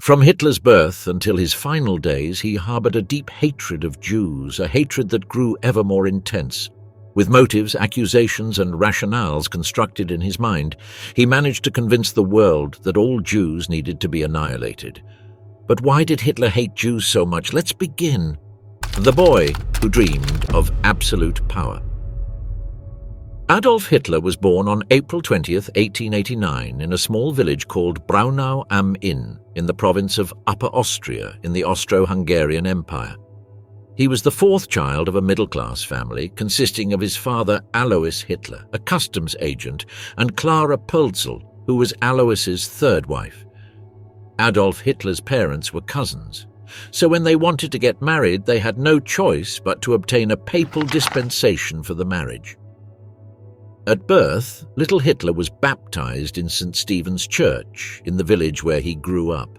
From Hitler's birth until his final days, he harbored a deep hatred of Jews, a hatred that grew ever more intense. With motives, accusations, and rationales constructed in his mind, he managed to convince the world that all Jews needed to be annihilated. But why did Hitler hate Jews so much? Let's begin. The boy who dreamed of absolute power. Adolf Hitler was born on April 20th, 1889, in a small village called Braunau am Inn, in the province of Upper Austria in the Austro-Hungarian Empire. He was the fourth child of a middle-class family consisting of his father Alois Hitler, a customs agent, and Clara Pölzl, who was Alois's third wife. Adolf Hitler's parents were cousins, so when they wanted to get married, they had no choice but to obtain a papal dispensation for the marriage. At birth, little Hitler was baptized in St. Stephen's Church in the village where he grew up.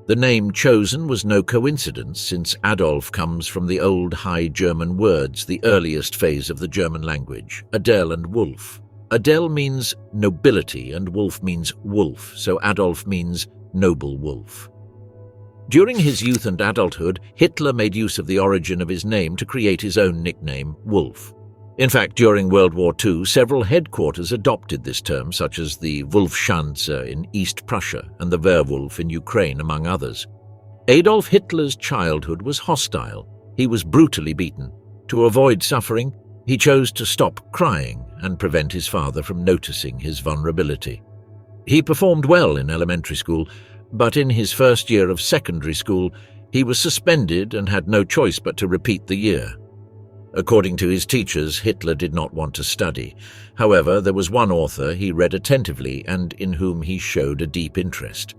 The name chosen was no coincidence, since Adolf comes from the old High German words, the earliest phase of the German language, Adel and Wolf. Adel means nobility and Wolf means wolf, so Adolf means noble wolf. During his youth and adulthood, Hitler made use of the origin of his name to create his own nickname, Wolf. In fact, during World War II, several headquarters adopted this term, such as the Wolfschanze in East Prussia and the Werwolf in Ukraine, among others. Adolf Hitler's childhood was hostile. He was brutally beaten. To avoid suffering, he chose to stop crying and prevent his father from noticing his vulnerability. He performed well in elementary school, but in his first year of secondary school, he was suspended and had no choice but to repeat the year. According to his teachers, Hitler did not want to study. However, there was one author he read attentively and in whom he showed a deep interest.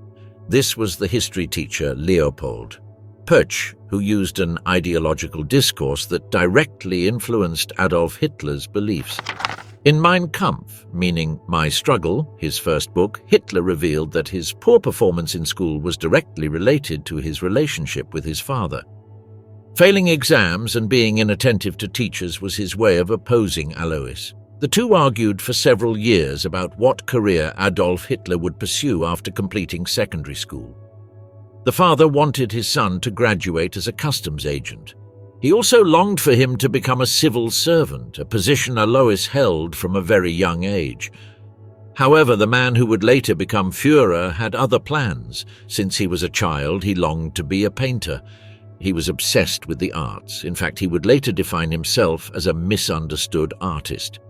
This was the history teacher Leopold. Putsch, who used an ideological discourse that directly influenced Adolf Hitler's beliefs. In Mein Kampf, meaning My Struggle, his first book, Hitler revealed that his poor performance in school was directly related to his relationship with his father. Failing exams and being inattentive to teachers was his way of opposing Alois. The two argued for several years about what career Adolf Hitler would pursue after completing secondary school. The father wanted his son to graduate as a customs agent. He also longed for him to become a civil servant, a position Alois held from a very young age. However, the man who would later become Führer had other plans. Since he was a child, he longed to be a painter. He was obsessed with the arts. In fact, he would later define himself as a misunderstood artist.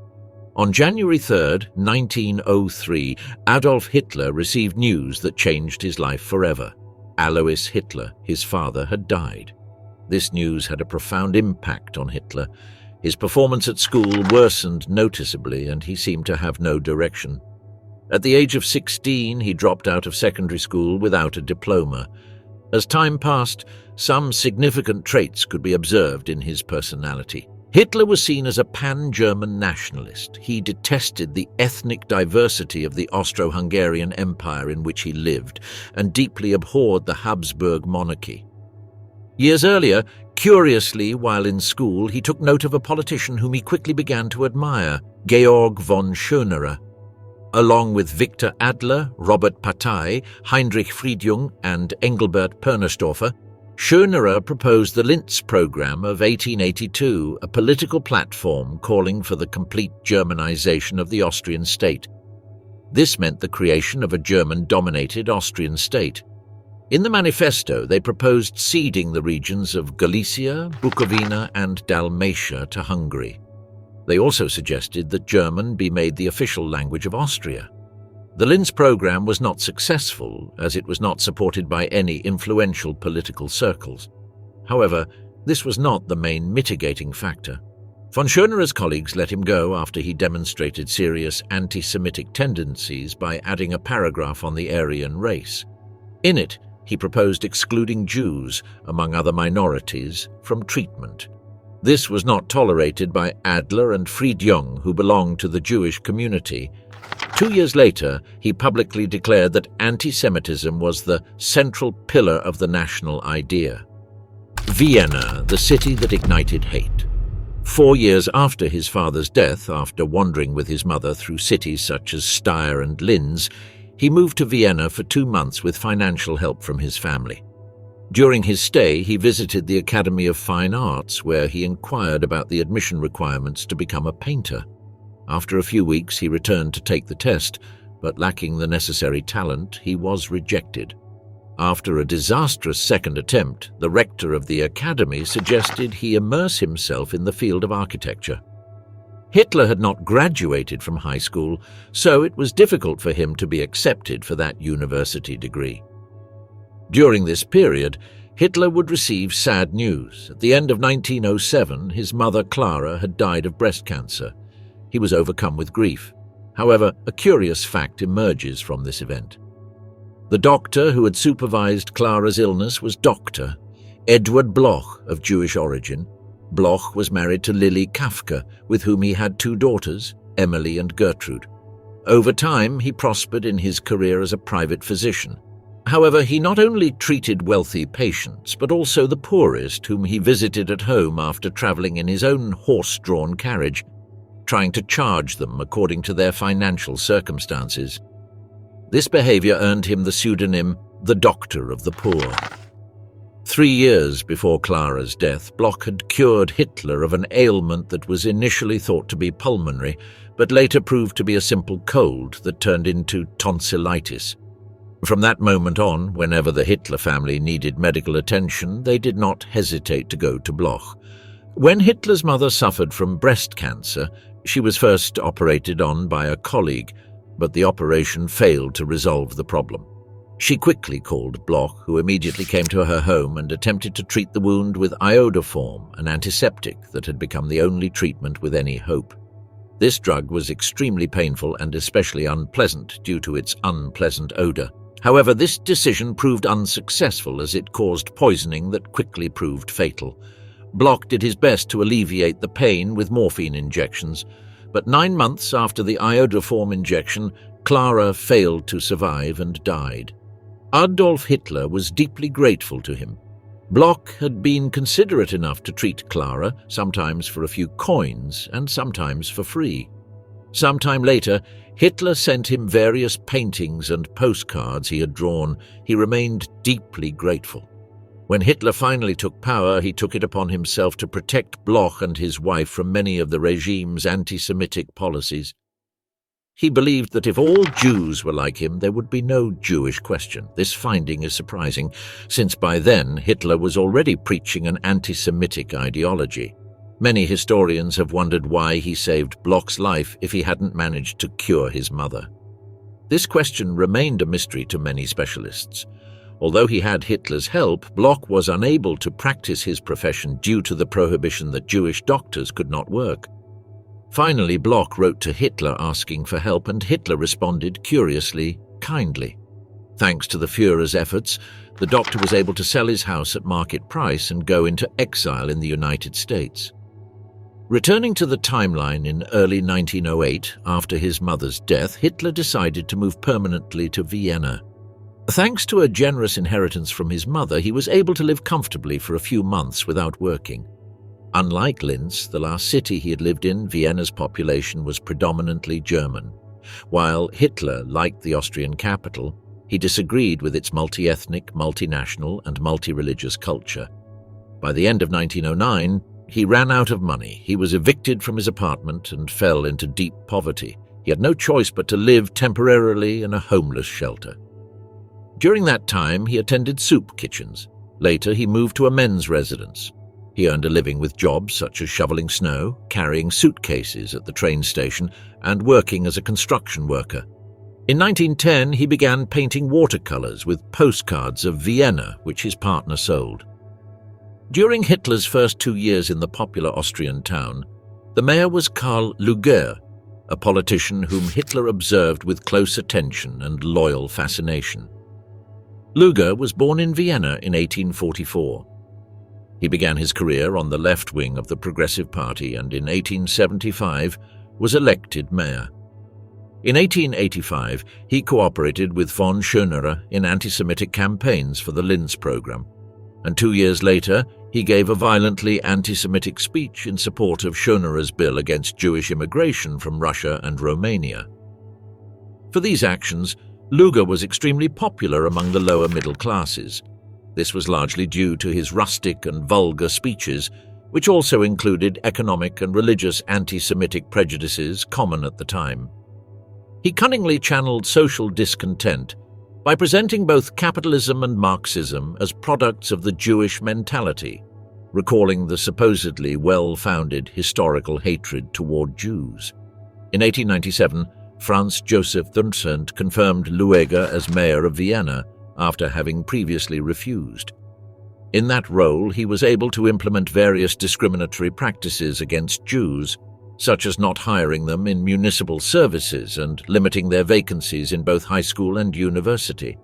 On January 3, 1903, Adolf Hitler received news that changed his life forever. Alois Hitler, his father, had died. This news had a profound impact on Hitler. His performance at school worsened noticeably, and he seemed to have no direction. At the age of 16, he dropped out of secondary school without a diploma. As time passed, some significant traits could be observed in his personality. Hitler was seen as a pan-German nationalist. He detested the ethnic diversity of the Austro-Hungarian Empire in which he lived and deeply abhorred the Habsburg monarchy. Years earlier, curiously, while in school, he took note of a politician whom he quickly began to admire, Georg von Schönerer. Along with Victor Adler, Robert Patai, Heinrich Friedjung, and Engelbert Pernerstorfer, Schönerer proposed the Linz Programme of 1882, a political platform calling for the complete Germanization of the Austrian state. This meant the creation of a German-dominated Austrian state. In the manifesto, they proposed ceding the regions of Galicia, Bukovina, and Dalmatia to Hungary. They also suggested that German be made the official language of Austria. The Linz program was not successful, as it was not supported by any influential political circles. However, this was not the main mitigating factor. Von Schönerer's colleagues let him go after he demonstrated serious anti-Semitic tendencies by adding a paragraph on the Aryan race. In it, he proposed excluding Jews, among other minorities, from treatment. This was not tolerated by Adler and Friedjung, who belonged to the Jewish community. 2 years later, he publicly declared that antisemitism was the central pillar of the national idea. Vienna, the city that ignited hate. 4 years after his father's death, after wandering with his mother through cities such as Steyr and Linz, He moved to Vienna for 2 months with financial help from his family. During his stay, he visited the Academy of Fine Arts, where he inquired about the admission requirements to become a painter. After a few weeks, he returned to take the test, but lacking the necessary talent, he was rejected. After a disastrous second attempt, the rector of the academy suggested he immerse himself in the field of architecture. Hitler had not graduated from high school, so it was difficult for him to be accepted for that university degree. During this period, Hitler would receive sad news. At the end of 1907, his mother Clara had died of breast cancer. He was overcome with grief. However, a curious fact emerges from this event. The doctor who had supervised Clara's illness was Dr. Edward Bloch, of Jewish origin. Bloch was married to Lily Kafka, with whom he had 2 daughters, Emily and Gertrude. Over time, he prospered in his career as a private physician. However, he not only treated wealthy patients, but also the poorest whom he visited at home after traveling in his own horse-drawn carriage, trying to charge them according to their financial circumstances. This behavior earned him the pseudonym the Doctor of the Poor. 3 years before Clara's death, Bloch had cured Hitler of an ailment that was initially thought to be pulmonary, but later proved to be a simple cold that turned into tonsillitis. From that moment on, whenever the Hitler family needed medical attention, they did not hesitate to go to Bloch. When Hitler's mother suffered from breast cancer, she was first operated on by a colleague, but the operation failed to resolve the problem. She quickly called Bloch, who immediately came to her home and attempted to treat the wound with iodoform, an antiseptic that had become the only treatment with any hope. This drug was extremely painful and especially unpleasant due to its unpleasant odor. However, this decision proved unsuccessful as it caused poisoning that quickly proved fatal. Bloch did his best to alleviate the pain with morphine injections, but 9 months after the iodoform injection, Clara failed to survive and died. Adolf Hitler was deeply grateful to him. Bloch had been considerate enough to treat Clara, sometimes for a few coins and sometimes for free. Sometime later, Hitler sent him various paintings and postcards he had drawn. He remained deeply grateful. When Hitler finally took power, he took it upon himself to protect Bloch and his wife from many of the regime's anti-Semitic policies. He believed that if all Jews were like him, there would be no Jewish question. This finding is surprising, since by then Hitler was already preaching an anti-Semitic ideology. Many historians have wondered why he saved Bloch's life if he hadn't managed to cure his mother. This question remained a mystery to many specialists. Although he had Hitler's help, Bloch was unable to practice his profession due to the prohibition that Jewish doctors could not work. Finally, Bloch wrote to Hitler asking for help, and Hitler responded curiously, kindly. Thanks to the Führer's efforts, the doctor was able to sell his house at market price and go into exile in the United States. Returning to the timeline in early 1908, after his mother's death, Hitler decided to move permanently to Vienna. Thanks to a generous inheritance from his mother, he was able to live comfortably for a few months without working. Unlike Linz, the last city he had lived in, Vienna's population was predominantly German. While Hitler liked the Austrian capital, he disagreed with its multi-ethnic, multinational, and multi-religious culture. By the end of 1909, he ran out of money. He was evicted from his apartment and fell into deep poverty. He had no choice but to live temporarily in a homeless shelter. During that time, he attended soup kitchens. Later, he moved to a men's residence. He earned a living with jobs such as shoveling snow, carrying suitcases at the train station, and working as a construction worker. In 1910, he began painting watercolors with postcards of Vienna, which his partner sold. During Hitler's first 2 years in the popular Austrian town, the mayor was Karl Lueger, a politician whom Hitler observed with close attention and loyal fascination. Lueger was born in Vienna in 1844. He began his career on the left wing of the Progressive Party and in 1875 was elected mayor. In 1885, he cooperated with von Schönerer in anti-Semitic campaigns for the Linz program, and 2 years later, he gave a violently anti-Semitic speech in support of Schönerer's bill against Jewish immigration from Russia and Romania. For these actions, Lueger was extremely popular among the lower middle classes. This was largely due to his rustic and vulgar speeches, which also included economic and religious anti-Semitic prejudices common at the time. He cunningly channeled social discontent by presenting both capitalism and Marxism as products of the Jewish mentality, recalling the supposedly well-founded historical hatred toward Jews. In 1897, Franz Joseph Thunstedt confirmed Lueger as mayor of Vienna after having previously refused. In that role, he was able to implement various discriminatory practices against Jews, such as not hiring them in municipal services and limiting their vacancies in both high school and university.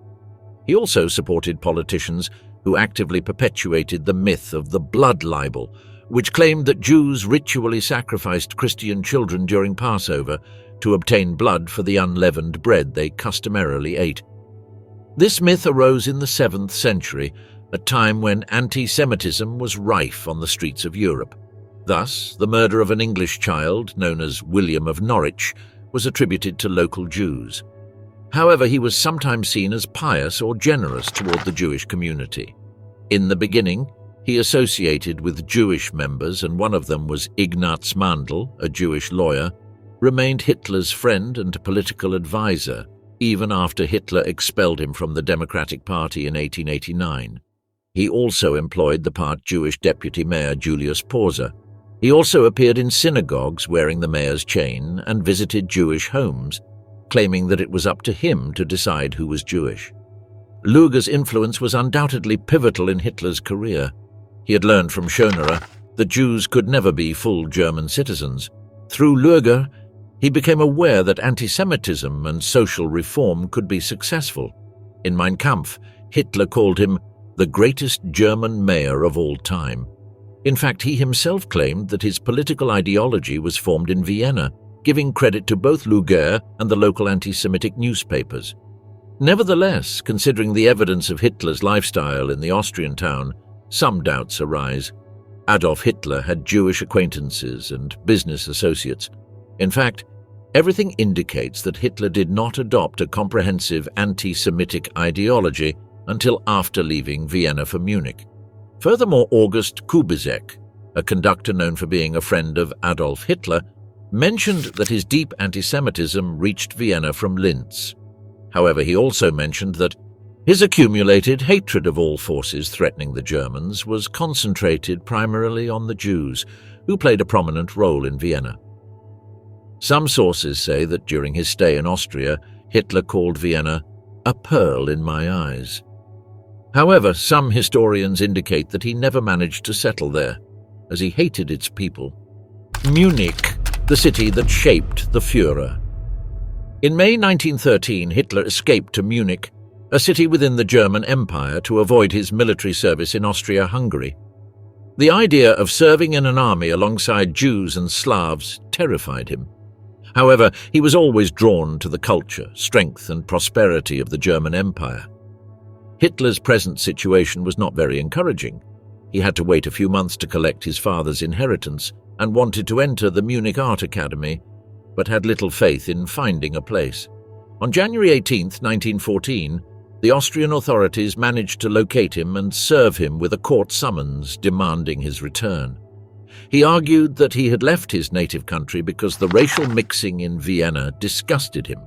He also supported politicians who actively perpetuated the myth of the blood libel, which claimed that Jews ritually sacrificed Christian children during Passover to obtain blood for the unleavened bread they customarily ate. This myth arose in the 7th century, a time when anti-Semitism was rife on the streets of Europe. Thus, the murder of an English child, known as William of Norwich, was attributed to local Jews. However, he was sometimes seen as pious or generous toward the Jewish community. In the beginning, he associated with Jewish members, and one of them was Ignaz Mandl, a Jewish lawyer, remained Hitler's friend and political advisor, even after Hitler expelled him from the Democratic Party in 1889. He also employed the part Jewish deputy mayor Julius Porser. He also appeared in synagogues wearing the mayor's chain and visited Jewish homes, claiming that it was up to him to decide who was Jewish. Lueger's influence was undoubtedly pivotal in Hitler's career. He had learned from Schoenerer that Jews could never be full German citizens. Through Lueger, he became aware that antisemitism and social reform could be successful. In Mein Kampf, Hitler called him the greatest German mayor of all time. In fact, he himself claimed that his political ideology was formed in Vienna, giving credit to both Lueger and the local anti-Semitic newspapers. Nevertheless, considering the evidence of Hitler's lifestyle in the Austrian town, some doubts arise. Adolf Hitler had Jewish acquaintances and business associates. In fact, everything indicates that Hitler did not adopt a comprehensive anti-Semitic ideology until after leaving Vienna for Munich. Furthermore, August Kubizek, a conductor known for being a friend of Adolf Hitler, mentioned that his deep antisemitism reached Vienna from Linz. However, he also mentioned that his accumulated hatred of all forces threatening the Germans was concentrated primarily on the Jews, who played a prominent role in Vienna. Some sources say that during his stay in Austria, Hitler called Vienna a pearl in my eyes. However, some historians indicate that he never managed to settle there, as he hated its people. Munich, the city that shaped the Führer. In May 1913, Hitler escaped to Munich, a city within the German Empire, to avoid his military service in Austria-Hungary. The idea of serving in an army alongside Jews and Slavs terrified him. However, he was always drawn to the culture, strength, and prosperity of the German Empire. Hitler's present situation was not very encouraging. He had to wait a few months to collect his father's inheritance and wanted to enter the Munich Art Academy, but had little faith in finding a place. On January 18, 1914, the Austrian authorities managed to locate him and serve him with a court summons demanding his return. He argued that he had left his native country because the racial mixing in Vienna disgusted him.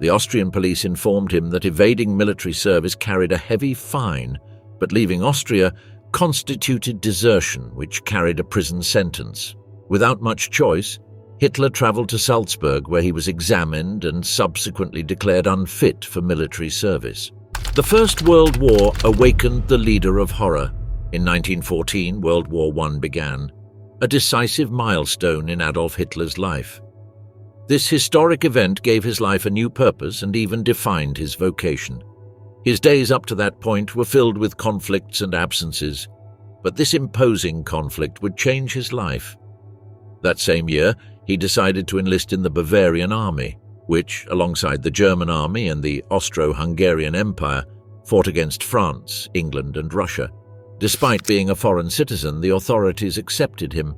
The Austrian police informed him that evading military service carried a heavy fine, but leaving Austria constituted desertion, which carried a prison sentence. Without much choice, Hitler traveled to Salzburg, where he was examined and subsequently declared unfit for military service. The First World War awakened the leader of horror. In 1914, World War I began, a decisive milestone in Adolf Hitler's life. This historic event gave his life a new purpose and even defined his vocation. His days up to that point were filled with conflicts and absences, but this imposing conflict would change his life. That same year, he decided to enlist in the Bavarian army, which, alongside the German army and the Austro-Hungarian Empire, fought against France, England, and Russia. Despite being a foreign citizen, the authorities accepted him.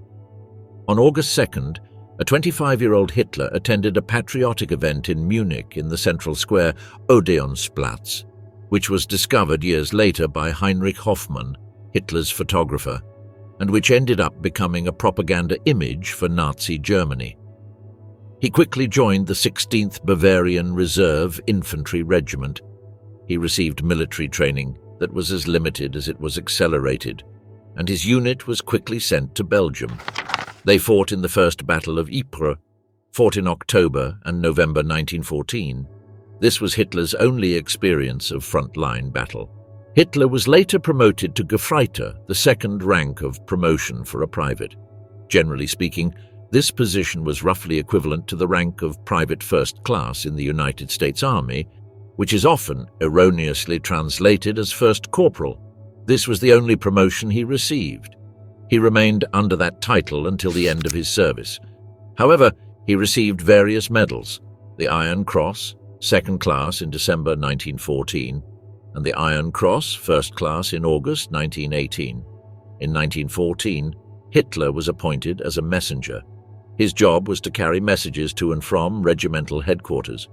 On August 2nd, A 25-year-old Hitler attended a patriotic event in Munich in the central square Odeonsplatz, which was discovered years later by Heinrich Hoffmann, Hitler's photographer, and which ended up becoming a propaganda image for Nazi Germany. He quickly joined the 16th Bavarian Reserve Infantry Regiment. He received military training that was as limited as it was accelerated, and his unit was quickly sent to Belgium. They fought in the First Battle of Ypres, fought in October and November 1914. This was Hitler's only experience of frontline battle. Hitler was later promoted to Gefreiter, the second rank of promotion for a private. Generally speaking, this position was roughly equivalent to the rank of private first class in the United States Army, which is often erroneously translated as first corporal. This was the only promotion he received. He remained under that title until the end of his service. However, he received various medals: the Iron Cross, second class in December 1914, and the Iron Cross, first class in August 1918. In 1914, Hitler was appointed as a messenger. His job was to carry messages to and from regimental headquarters.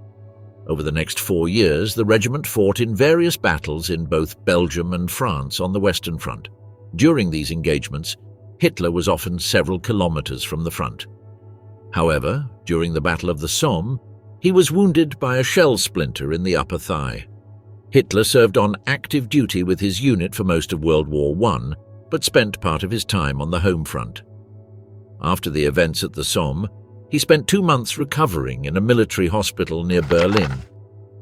Over the next 4 years, the regiment fought in various battles in both Belgium and France on the Western Front. During these engagements, Hitler was often several kilometers from the front. However, during the Battle of the Somme, he was wounded by a shell splinter in the upper thigh. Hitler served on active duty with his unit for most of World War I, but spent part of his time on the home front. After the events at the Somme, he spent 2 months recovering in a military hospital near Berlin.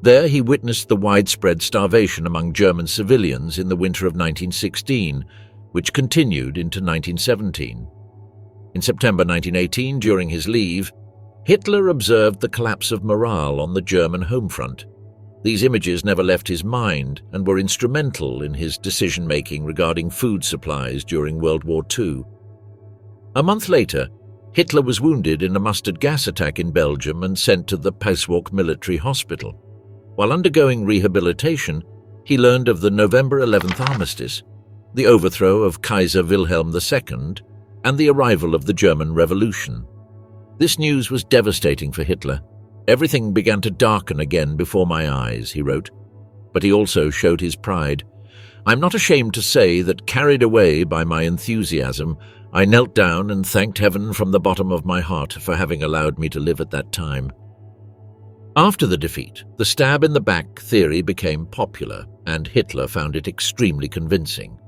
There he witnessed the widespread starvation among German civilians in the winter of 1916, which continued into 1917. In September 1918, during his leave, Hitler observed the collapse of morale on the German home front. These images never left his mind and were instrumental in his decision-making regarding food supplies during World War II. A month later, Hitler was wounded in a mustard gas attack in Belgium and sent to the Passwalk military hospital. While undergoing rehabilitation, he learned of the November 11th armistice, the overthrow of Kaiser Wilhelm II, and the arrival of the German Revolution. This news was devastating for Hitler. "Everything began to darken again before my eyes," he wrote. But he also showed his pride. "I'm not ashamed to say that, carried away by my enthusiasm, I knelt down and thanked heaven from the bottom of my heart for having allowed me to live at that time." After the defeat, the stab in the back theory became popular, and Hitler found it extremely convincing.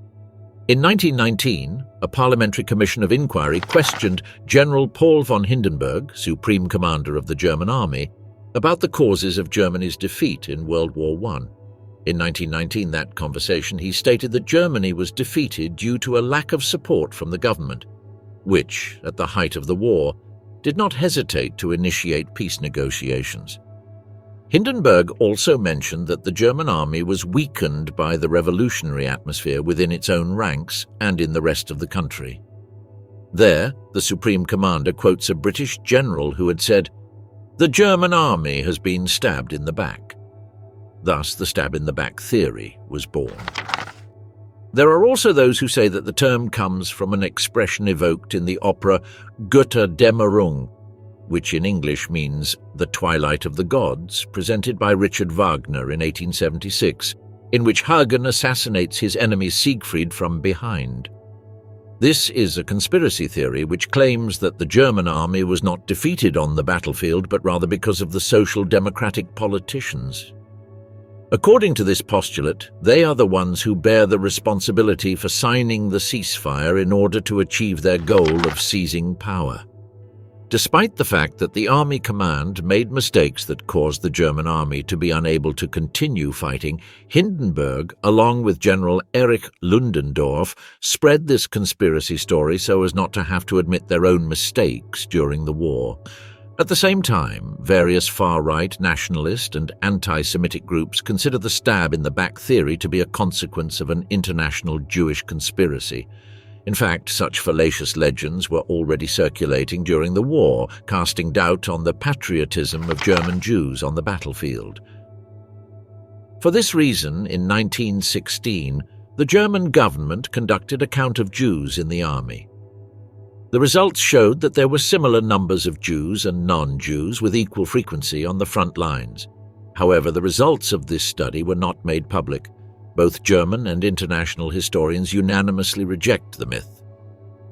In 1919, a parliamentary commission of inquiry questioned General Paul von Hindenburg, Supreme Commander of the German Army, about the causes of Germany's defeat in World War I. In 1919, that conversation, he stated that Germany was defeated due to a lack of support from the government, which, at the height of the war, did not hesitate to initiate peace negotiations. Hindenburg also mentioned that the German army was weakened by the revolutionary atmosphere within its own ranks and in the rest of the country. There, the Supreme Commander quotes a British general who had said, "The German army has been stabbed in the back." Thus, the stab-in-the-back theory was born. There are also those who say that the term comes from an expression evoked in the opera Götterdämmerung, which in English means The Twilight of the Gods, presented by Richard Wagner in 1876, in which Hagen assassinates his enemy Siegfried from behind. This is a conspiracy theory which claims that the German army was not defeated on the battlefield, but rather because of the social democratic politicians. According to this postulate, they are the ones who bear the responsibility for signing the ceasefire in order to achieve their goal of seizing power. Despite the fact that the army command made mistakes that caused the German army to be unable to continue fighting, Hindenburg, along with General Erich Ludendorff, spread this conspiracy story so as not to have to admit their own mistakes during the war. At the same time, various far-right nationalist and anti-Semitic groups consider the stab-in-the-back theory to be a consequence of an international Jewish conspiracy. In fact, such fallacious legends were already circulating during the war, casting doubt on the patriotism of German Jews on the battlefield. For this reason, in 1916, the German government conducted a count of Jews in the army. The results showed that there were similar numbers of Jews and non-Jews with equal frequency on the front lines. However, the results of this study were not made public. Both German and international historians unanimously reject the myth.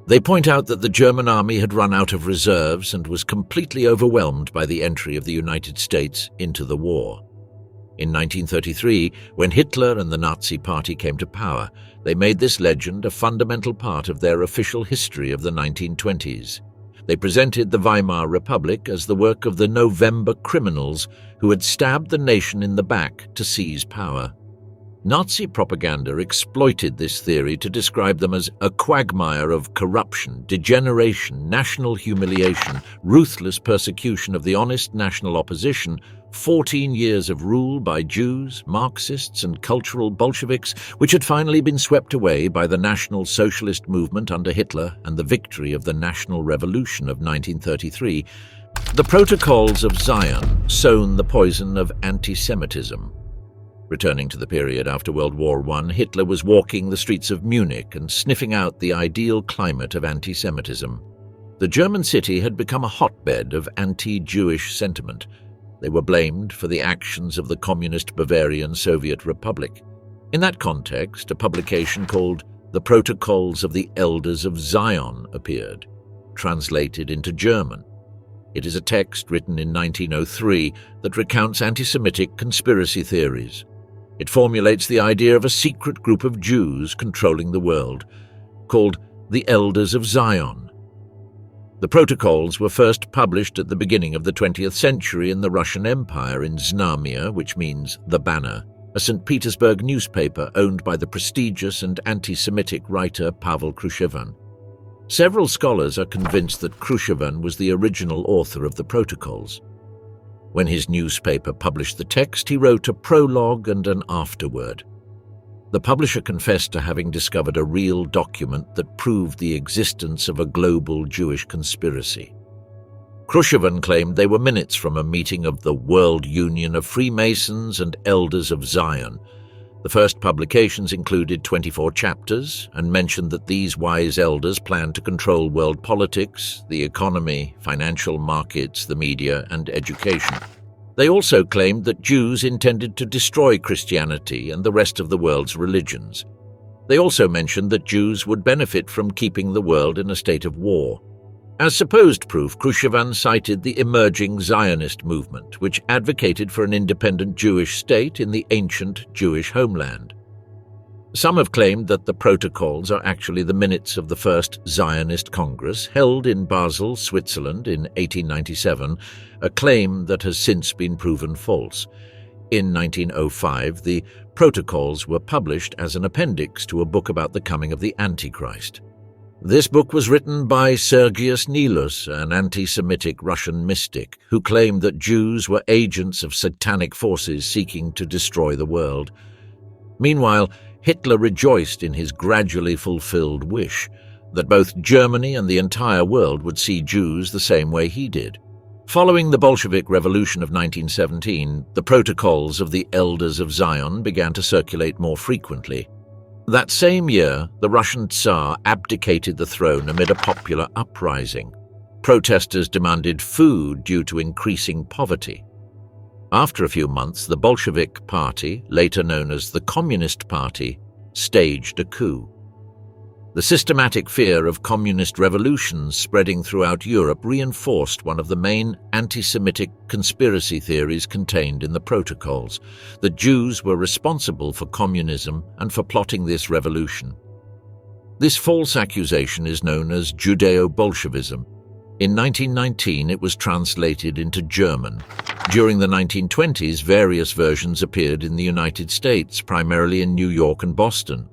They point out that the German army had run out of reserves and was completely overwhelmed by the entry of the United States into the war. In 1933, when Hitler and the Nazi Party came to power, they made this legend a fundamental part of their official history of the 1920s. They presented the Weimar Republic as the work of the November criminals who had stabbed the nation in the back to seize power. Nazi propaganda exploited this theory to describe them as a quagmire of corruption, degeneration, national humiliation, ruthless persecution of the honest national opposition, 14 years of rule by Jews, Marxists, and cultural Bolsheviks, which had finally been swept away by the National Socialist movement under Hitler and the victory of the National Revolution of 1933. The Protocols of Zion sown the poison of antisemitism. Returning to the period after World War I, Hitler was walking the streets of Munich and sniffing out the ideal climate of antisemitism. The German city had become a hotbed of anti-Jewish sentiment. They were blamed for the actions of the communist Bavarian Soviet Republic. In that context, a publication called The Protocols of the Elders of Zion appeared, translated into German. It is a text written in 1903 that recounts anti-Semitic conspiracy theories. It formulates the idea of a secret group of Jews controlling the world, called the Elders of Zion. The protocols were first published at the beginning of the 20th century in the Russian Empire in Znamia, which means the banner, a St. Petersburg newspaper owned by the prestigious and anti-Semitic writer Pavel Krushevin. Several scholars are convinced that Krushevin was the original author of the protocols. When his newspaper published the text, he wrote a prologue and an afterword. The publisher confessed to having discovered a real document that proved the existence of a global Jewish conspiracy. Krushevin claimed they were minutes from a meeting of the World Union of Freemasons and Elders of Zion. The first publications included 24 chapters and mentioned that these wise elders planned to control world politics, the economy, financial markets, the media, and education. They also claimed that Jews intended to destroy Christianity and the rest of the world's religions. They also mentioned that Jews would benefit from keeping the world in a state of war. As supposed proof, Krushevin cited the emerging Zionist movement, which advocated for an independent Jewish state in the ancient Jewish homeland. Some have claimed that the protocols are actually the minutes of the first Zionist Congress held in Basel, Switzerland in 1897, a claim that has since been proven false. In 1905, the protocols were published as an appendix to a book about the coming of the Antichrist. This book was written by Sergius Nilus, an anti-Semitic Russian mystic, who claimed that Jews were agents of satanic forces seeking to destroy the world. Meanwhile, Hitler rejoiced in his gradually fulfilled wish that both Germany and the entire world would see Jews the same way he did. Following the Bolshevik Revolution of 1917, the protocols of the Elders of Zion began to circulate more frequently. That same year, the Russian Tsar abdicated the throne amid a popular uprising. Protesters demanded food due to increasing poverty. After a few months, the Bolshevik Party, later known as the Communist Party, staged a coup. The systematic fear of communist revolutions spreading throughout Europe reinforced one of the main anti-Semitic conspiracy theories contained in the protocols, that Jews were responsible for communism and for plotting this revolution. This false accusation is known as Judeo-Bolshevism. In 1919, it was translated into German. During the 1920s, various versions appeared in the United States, primarily in New York and Boston.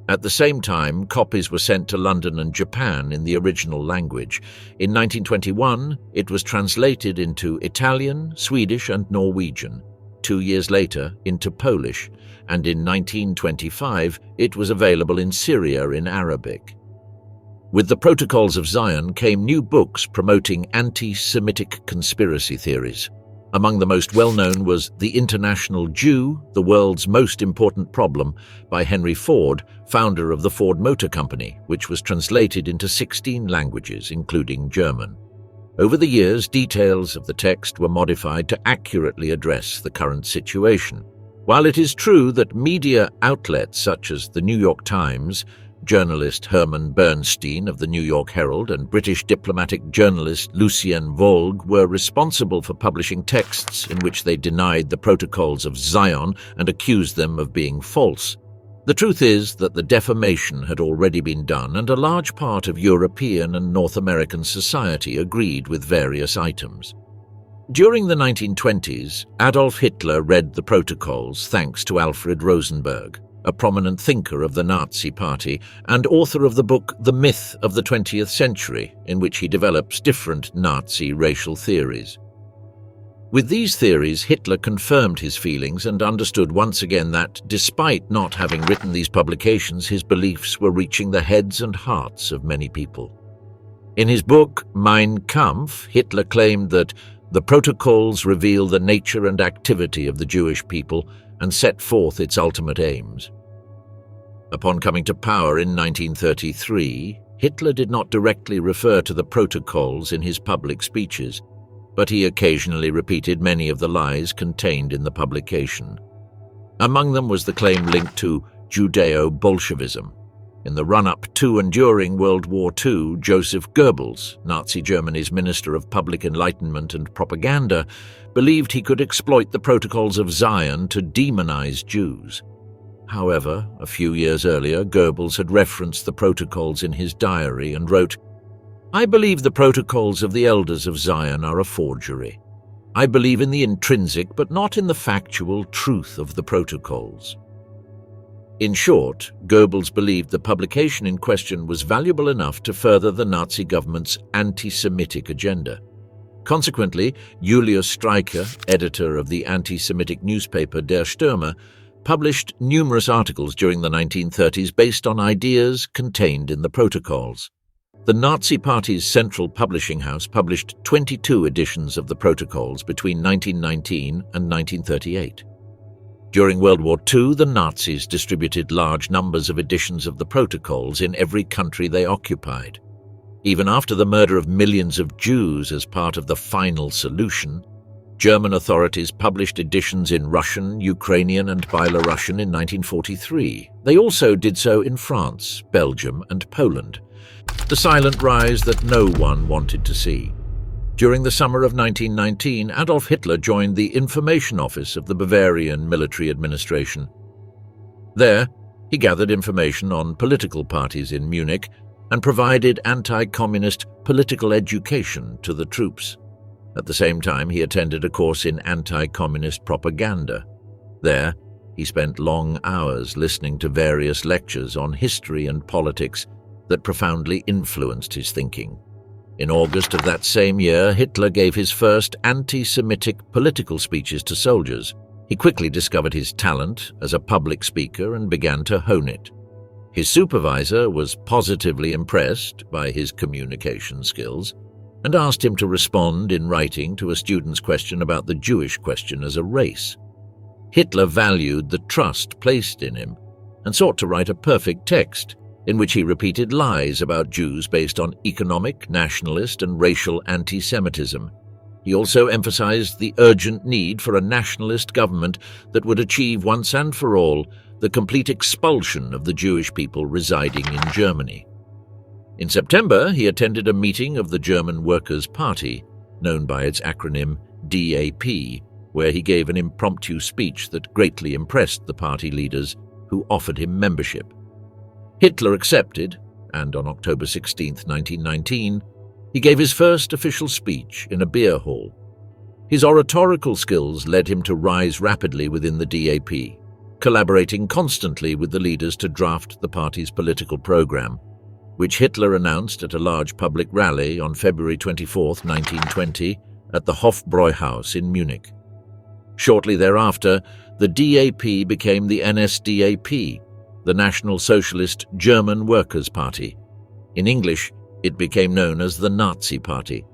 At the same time, copies were sent to London and Japan in the original language. In 1921, it was translated into Italian, Swedish, and Norwegian. 2 years later, into Polish, and in 1925, it was available in Syria in Arabic. With the Protocols of Zion came new books promoting anti-Semitic conspiracy theories. Among the most well-known was The International Jew, the World's Most Important Problem by Henry Ford, founder of the Ford Motor Company, which was translated into 16 languages, including German. Over the years, details of the text were modified to accurately address the current situation. While it is true that media outlets such as the New York Times, journalist Herman Bernstein of the New York Herald and British diplomatic journalist Lucien Vogue were responsible for publishing texts in which they denied the protocols of Zion and accused them of being false, the truth is that the defamation had already been done, and a large part of European and North American society agreed with various items. During the 1920s, Adolf Hitler read the protocols thanks to Alfred Rosenberg, a prominent thinker of the Nazi Party and author of the book The Myth of the 20th Century, in which he develops different Nazi racial theories. With these theories, Hitler confirmed his feelings and understood once again that, despite not having written these publications, his beliefs were reaching the heads and hearts of many people. In his book Mein Kampf, Hitler claimed that the protocols reveal the nature and activity of the Jewish people and set forth its ultimate aims. Upon coming to power in 1933, Hitler did not directly refer to the protocols in his public speeches, but he occasionally repeated many of the lies contained in the publication. Among them was the claim linked to Judeo-Bolshevism. In the run-up to and during World War II, Joseph Goebbels, Nazi Germany's Minister of Public Enlightenment and Propaganda, believed he could exploit the protocols of Zion to demonize Jews. However, a few years earlier, Goebbels had referenced the protocols in his diary and wrote, "I believe the protocols of the elders of Zion are a forgery. I believe in the intrinsic but not in the factual truth of the protocols." In short, Goebbels believed the publication in question was valuable enough to further the Nazi government's anti-Semitic agenda. Consequently, Julius Streicher, editor of the anti-Semitic newspaper Der Stürmer, published numerous articles during the 1930s based on ideas contained in the protocols. The Nazi Party's central publishing house published 22 editions of the protocols between 1919 and 1938. During World War II, the Nazis distributed large numbers of editions of the protocols in every country they occupied. Even after the murder of millions of Jews as part of the final solution, German authorities published editions in Russian, Ukrainian, and Belarusian in 1943. They also did so in France, Belgium, and Poland, the silent rise that no one wanted to see. During the summer of 1919, Adolf Hitler joined the Information Office of the Bavarian Military Administration. There, he gathered information on political parties in Munich and provided anti-communist political education to the troops. At the same time, he attended a course in anti-communist propaganda. There, he spent long hours listening to various lectures on history and politics that profoundly influenced his thinking. In August of that same year, Hitler gave his first anti-Semitic political speeches to soldiers. He quickly discovered his talent as a public speaker and began to hone it. His supervisor was positively impressed by his communication skills and asked him to respond in writing to a student's question about the Jewish question as a race. Hitler valued the trust placed in him and sought to write a perfect text in which he repeated lies about Jews based on economic, nationalist, and racial anti-Semitism. He also emphasized the urgent need for a nationalist government that would achieve once and for all the complete expulsion of the Jewish people residing in Germany. In September, he attended a meeting of the German Workers' Party, known by its acronym DAP, where he gave an impromptu speech that greatly impressed the party leaders, who offered him membership. Hitler accepted, and on October 16, 1919, he gave his first official speech in a beer hall. His oratorical skills led him to rise rapidly within the DAP, collaborating constantly with the leaders to draft the party's political program, which Hitler announced at a large public rally on February 24, 1920, at the Hofbräuhaus in Munich. Shortly thereafter, the DAP became the NSDAP, the National Socialist German Workers' Party. In English, it became known as the Nazi Party.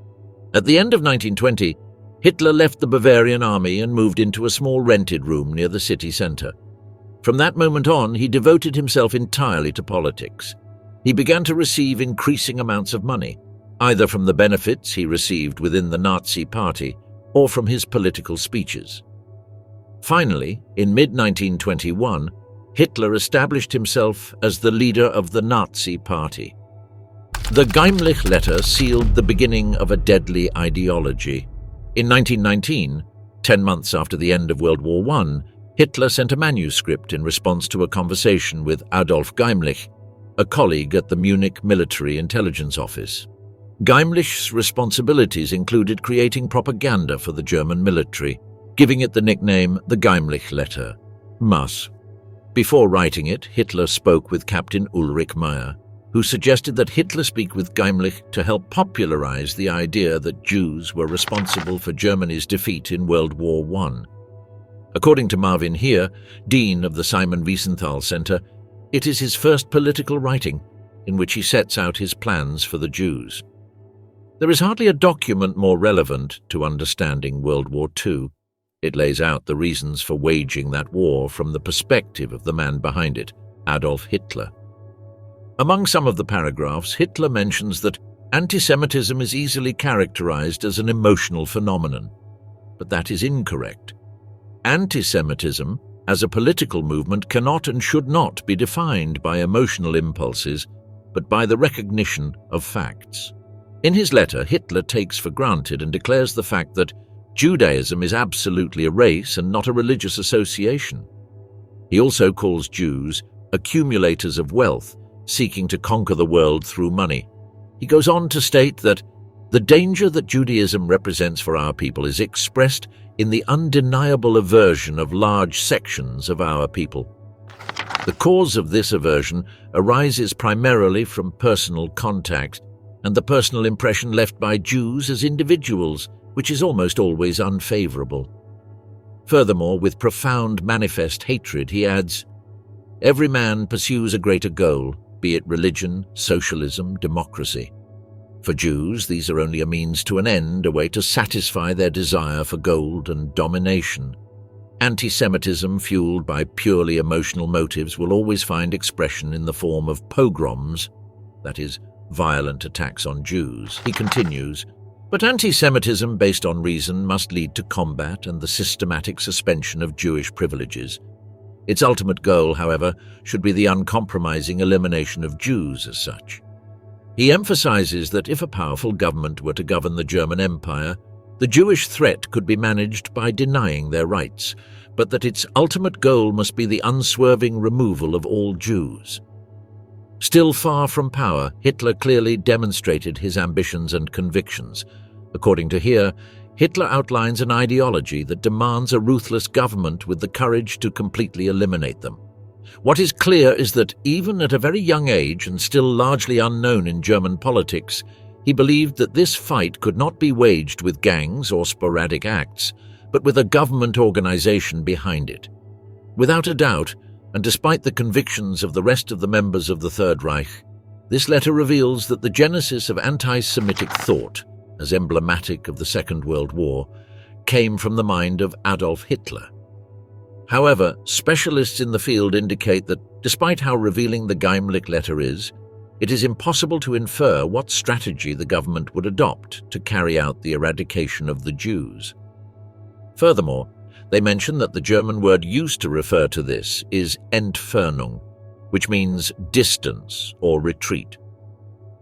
At the end of 1920, Hitler left the Bavarian army and moved into a small rented room near the city centre. From that moment on, he devoted himself entirely to politics. He began to receive increasing amounts of money, either from the benefits he received within the Nazi Party or from his political speeches. Finally, in mid-1921, Hitler established himself as the leader of the Nazi Party. The Geimlich letter sealed the beginning of a deadly ideology. In 1919, 10 months after the end of World War I, Hitler sent a manuscript in response to a conversation with Adolf Geimlich, a colleague at the Munich Military Intelligence Office. Geimlich's responsibilities included creating propaganda for the German military, giving it the nickname the Geimlich letter, MUS. Before writing it, Hitler spoke with Captain Ulrich Meyer, who suggested that Hitler speak with Geimlich to help popularize the idea that Jews were responsible for Germany's defeat in World War I. According to Marvin Heer, Dean of the Simon Wiesenthal Center, it is his first political writing in which he sets out his plans for the Jews. There is hardly a document more relevant to understanding World War II. It lays out the reasons for waging that war from the perspective of the man behind it, Adolf Hitler. Among some of the paragraphs, Hitler mentions that antisemitism is easily characterized as an emotional phenomenon, but that is incorrect. Antisemitism, as a political movement, cannot and should not be defined by emotional impulses, but by the recognition of facts. In his letter, Hitler takes for granted and declares the fact that Judaism is absolutely a race and not a religious association. He also calls Jews accumulators of wealth, seeking to conquer the world through money. He goes on to state that the danger that Judaism represents for our people is expressed in the undeniable aversion of large sections of our people. The cause of this aversion arises primarily from personal contact and the personal impression left by Jews as individuals, which is almost always unfavorable. Furthermore, with profound manifest hatred, he adds, "Every man pursues a greater goal, be it religion, socialism, democracy. For Jews, these are only a means to an end, a way to satisfy their desire for gold and domination. Anti-Semitism, fueled by purely emotional motives, will always find expression in the form of pogroms, that is, violent attacks on Jews." He continues, "But anti-Semitism based on reason must lead to combat and the systematic suspension of Jewish privileges. Its ultimate goal, however, should be the uncompromising elimination of Jews as such." He emphasizes that if a powerful government were to govern the German Empire, the Jewish threat could be managed by denying their rights, but that its ultimate goal must be the unswerving removal of all Jews. Still far from power, Hitler clearly demonstrated his ambitions and convictions. According to Heer, Hitler outlines an ideology that demands a ruthless government with the courage to completely eliminate them. What is clear is that even at a very young age and still largely unknown in German politics, he believed that this fight could not be waged with gangs or sporadic acts, but with a government organization behind it. Without a doubt, and despite the convictions of the rest of the members of the Third Reich, this letter reveals that the genesis of anti-Semitic thought, as emblematic of the Second World War, came from the mind of Adolf Hitler. However, specialists in the field indicate that, despite how revealing the Geimlich letter is, it is impossible to infer what strategy the government would adopt to carry out the eradication of the Jews. Furthermore, they mention that the German word used to refer to this is Entfernung, which means distance or retreat.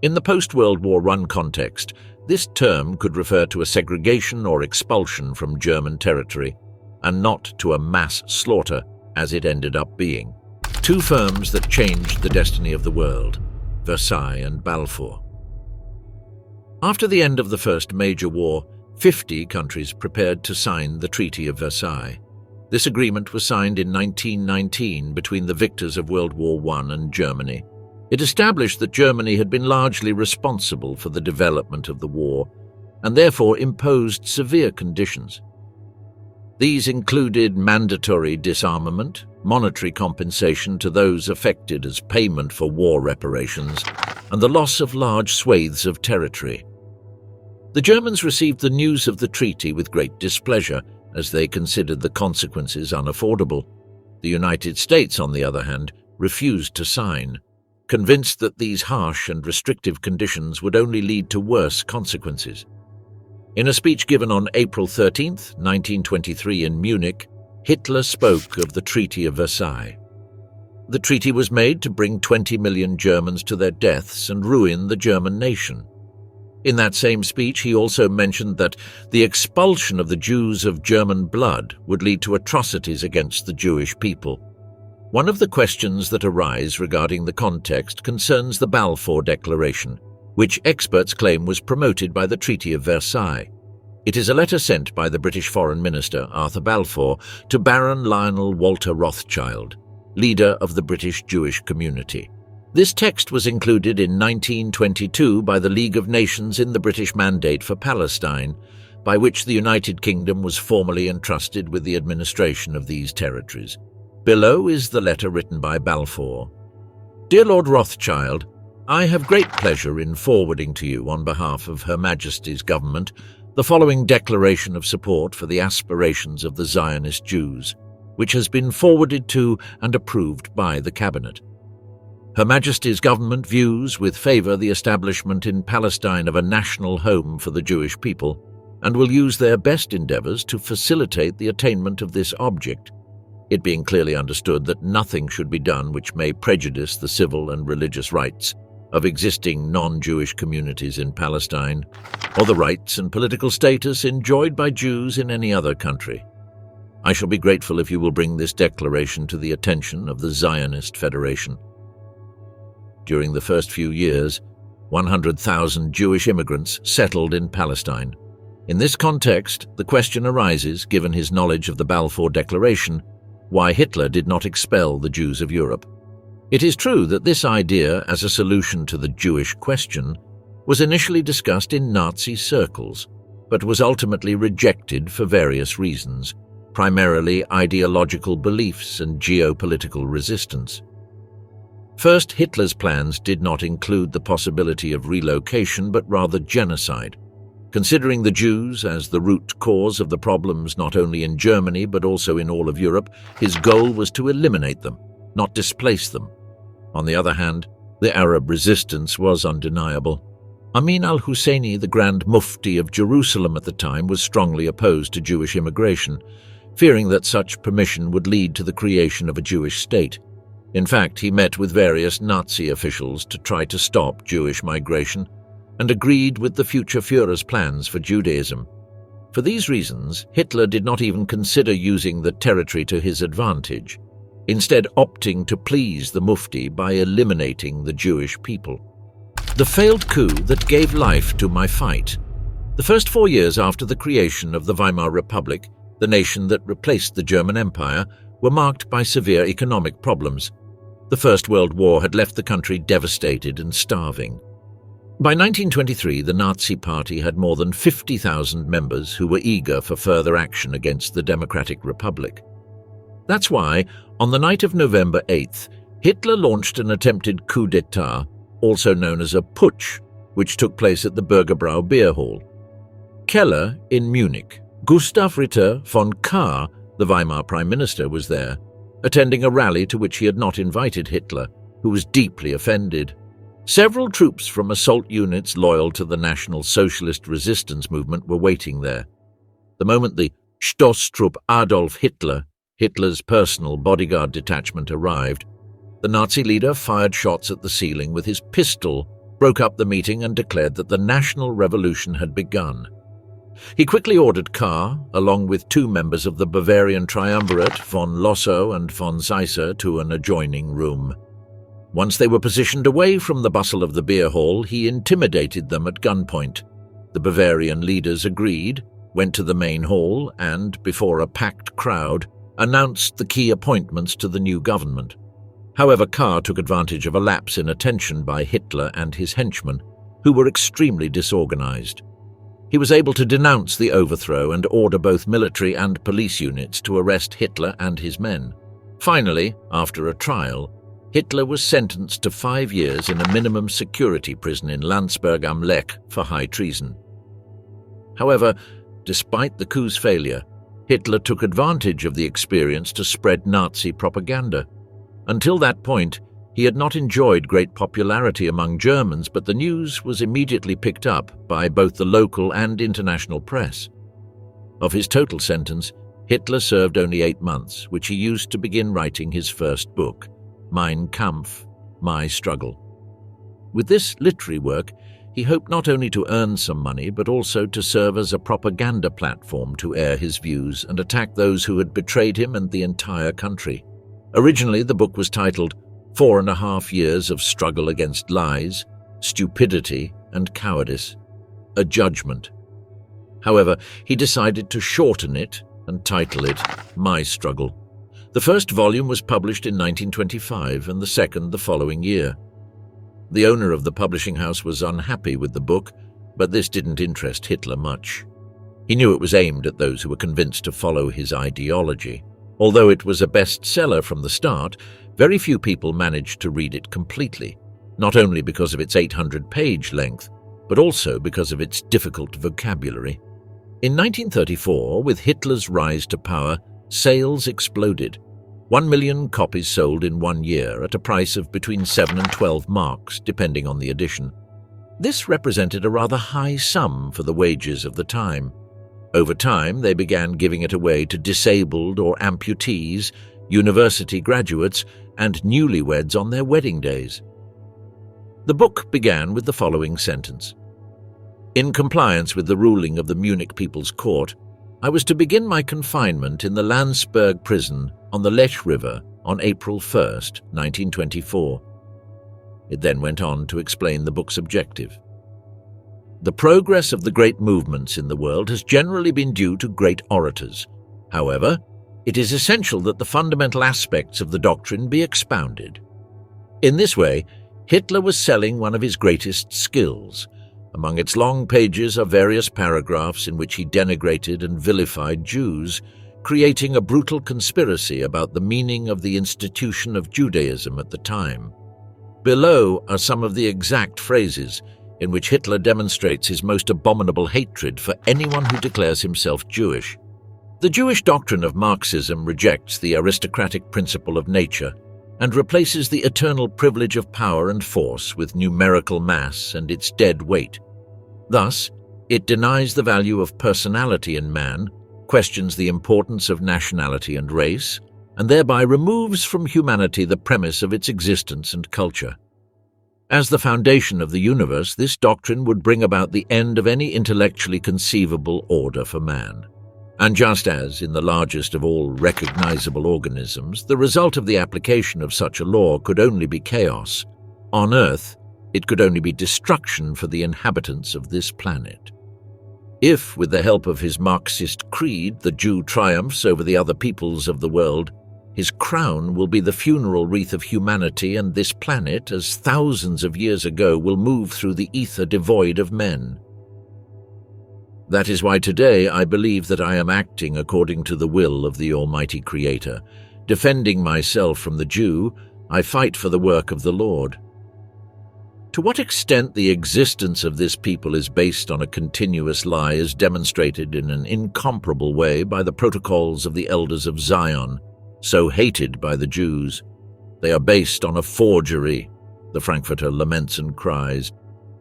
In the post-World War I context, this term could refer to a segregation or expulsion from German territory, and not to a mass slaughter as it ended up being. Two firms that changed the destiny of the world, Versailles and Balfour. After the end of the First Major War, 50 countries prepared to sign the Treaty of Versailles. This agreement was signed in 1919 between the victors of World War I and Germany. It established that Germany had been largely responsible for the development of the war, and therefore imposed severe conditions. These included mandatory disarmament, monetary compensation to those affected as payment for war reparations, and the loss of large swathes of territory. The Germans received the news of the treaty with great displeasure, as they considered the consequences unaffordable. The United States, on the other hand, refused to sign, convinced that these harsh and restrictive conditions would only lead to worse consequences. In a speech given on April 13, 1923 in Munich, Hitler spoke of the Treaty of Versailles. The treaty was made to bring 20 million Germans to their deaths and ruin the German nation. In that same speech, he also mentioned that the expulsion of the Jews of German blood would lead to atrocities against the Jewish people. One of the questions that arise regarding the context concerns the Balfour Declaration, which experts claim was promoted by the Treaty of Versailles. It is a letter sent by the British Foreign Minister, Arthur Balfour, to Baron Lionel Walter Rothschild, leader of the British Jewish community. This text was included in 1922 by the League of Nations in the British Mandate for Palestine, by which the United Kingdom was formally entrusted with the administration of these territories. Below is the letter written by Balfour. Dear Lord Rothschild, I have great pleasure in forwarding to you on behalf of Her Majesty's government the following declaration of support for the aspirations of the Zionist Jews, which has been forwarded to and approved by the Cabinet. Her Majesty's government views with favour the establishment in Palestine of a national home for the Jewish people, and will use their best endeavours to facilitate the attainment of this object, it being clearly understood that nothing should be done which may prejudice the civil and religious rights of existing non-Jewish communities in Palestine, or the rights and political status enjoyed by Jews in any other country. I shall be grateful if you will bring this declaration to the attention of the Zionist Federation. During the first few years, 100,000 Jewish immigrants settled in Palestine. In this context, the question arises, given his knowledge of the Balfour Declaration, why Hitler did not expel the Jews of Europe. It is true that this idea as a solution to the Jewish question was initially discussed in Nazi circles, but was ultimately rejected for various reasons, primarily ideological beliefs and geopolitical resistance. First, Hitler's plans did not include the possibility of relocation, but rather genocide. Considering the Jews as the root cause of the problems not only in Germany but also in all of Europe, his goal was to eliminate them, not displace them. On the other hand, the Arab resistance was undeniable. Amin al-Husseini, the Grand Mufti of Jerusalem at the time, was strongly opposed to Jewish immigration, fearing that such permission would lead to the creation of a Jewish state. In fact, he met with various Nazi officials to try to stop Jewish migration and agreed with the future Führer's plans for Judaism. For these reasons, Hitler did not even consider using the territory to his advantage, instead opting to please the Mufti by eliminating the Jewish people. The failed coup that gave life to my fight. The first 4 years after the creation of the Weimar Republic, the nation that replaced the German Empire, were marked by severe economic problems. The First World War had left the country devastated and starving. By 1923, the Nazi Party had more than 50,000 members who were eager for further action against the Democratic Republic. That's why, on the night of November 8th, Hitler launched an attempted coup d'etat, also known as a Putsch, which took place at the Bürgerbrau beer hall. Keller in Munich. Gustav Ritter von Kahr, the Weimar Prime Minister, was there, attending a rally to which he had not invited Hitler, who was deeply offended. Several troops from assault units loyal to the National Socialist Resistance Movement were waiting there. The moment the Stoßtrupp Adolf Hitler, Hitler's personal bodyguard detachment, arrived, the Nazi leader fired shots at the ceiling with his pistol, broke up the meeting and declared that the national revolution had begun. He quickly ordered Kahr, along with 2 members of the Bavarian triumvirate, von Lossow and von Seisser, to an adjoining room. Once they were positioned away from the bustle of the beer hall, he intimidated them at gunpoint. The Bavarian leaders agreed, went to the main hall and, before a packed crowd, announced the key appointments to the new government. However, Kahr took advantage of a lapse in attention by Hitler and his henchmen, who were extremely disorganized. He was able to denounce the overthrow and order both military and police units to arrest Hitler and his men. Finally, after a trial, Hitler was sentenced to 5 years in a minimum security prison in Landsberg am Lech for high treason. However, despite the coup's failure, Hitler took advantage of the experience to spread Nazi propaganda. Until that point, he had not enjoyed great popularity among Germans, but the news was immediately picked up by both the local and international press. Of his total sentence, Hitler served only 8 months, which he used to begin writing his first book, Mein Kampf, My Struggle. With this literary work, he hoped not only to earn some money, but also to serve as a propaganda platform to air his views and attack those who had betrayed him and the entire country. Originally, the book was titled 4.5 Years of Struggle Against Lies, Stupidity and Cowardice, a Judgment. However, he decided to shorten it and title it My Struggle. The first volume was published in 1925 and the second the following year. The owner of the publishing house was unhappy with the book, but this didn't interest Hitler much. He knew it was aimed at those who were convinced to follow his ideology. Although it was a bestseller from the start, very few people managed to read it completely, not only because of its 800-page length, but also because of its difficult vocabulary. In 1934, with Hitler's rise to power, sales exploded. 1 million copies sold in 1 year at a price of between 7 and 12 marks, depending on the edition. This represented a rather high sum for the wages of the time. Over time, they began giving it away to disabled or amputees, university graduates, and newlyweds on their wedding days. The book began with the following sentence. In compliance with the ruling of the Munich People's Court, I was to begin my confinement in the Landsberg prison on the Lech River on April 1st, 1924. It then went on to explain the book's objective. The progress of the great movements in the world has generally been due to great orators. However, it is essential that the fundamental aspects of the doctrine be expounded. In this way, Hitler was selling one of his greatest skills. Among its long pages are various paragraphs in which he denigrated and vilified Jews, creating a brutal conspiracy about the meaning of the institution of Judaism at the time. Below are some of the exact phrases in which Hitler demonstrates his most abominable hatred for anyone who declares himself Jewish. The Jewish doctrine of Marxism rejects the aristocratic principle of nature and replaces the eternal privilege of power and force with numerical mass and its dead weight. Thus, it denies the value of personality in man, questions the importance of nationality and race, and thereby removes from humanity the premise of its existence and culture. As the foundation of the universe, this doctrine would bring about the end of any intellectually conceivable order for man. And just as, in the largest of all recognizable organisms, the result of the application of such a law could only be chaos, on Earth, it could only be destruction for the inhabitants of this planet. If, with the help of his Marxist creed, the Jew triumphs over the other peoples of the world, his crown will be the funeral wreath of humanity, and this planet, as thousands of years ago, will move through the ether devoid of men. That is why today I believe that I am acting according to the will of the Almighty Creator. Defending myself from the Jew, I fight for the work of the Lord. To what extent the existence of this people is based on a continuous lie is demonstrated in an incomparable way by the protocols of the elders of Zion, so hated by the Jews. They are based on a forgery, the Frankfurter laments and cries,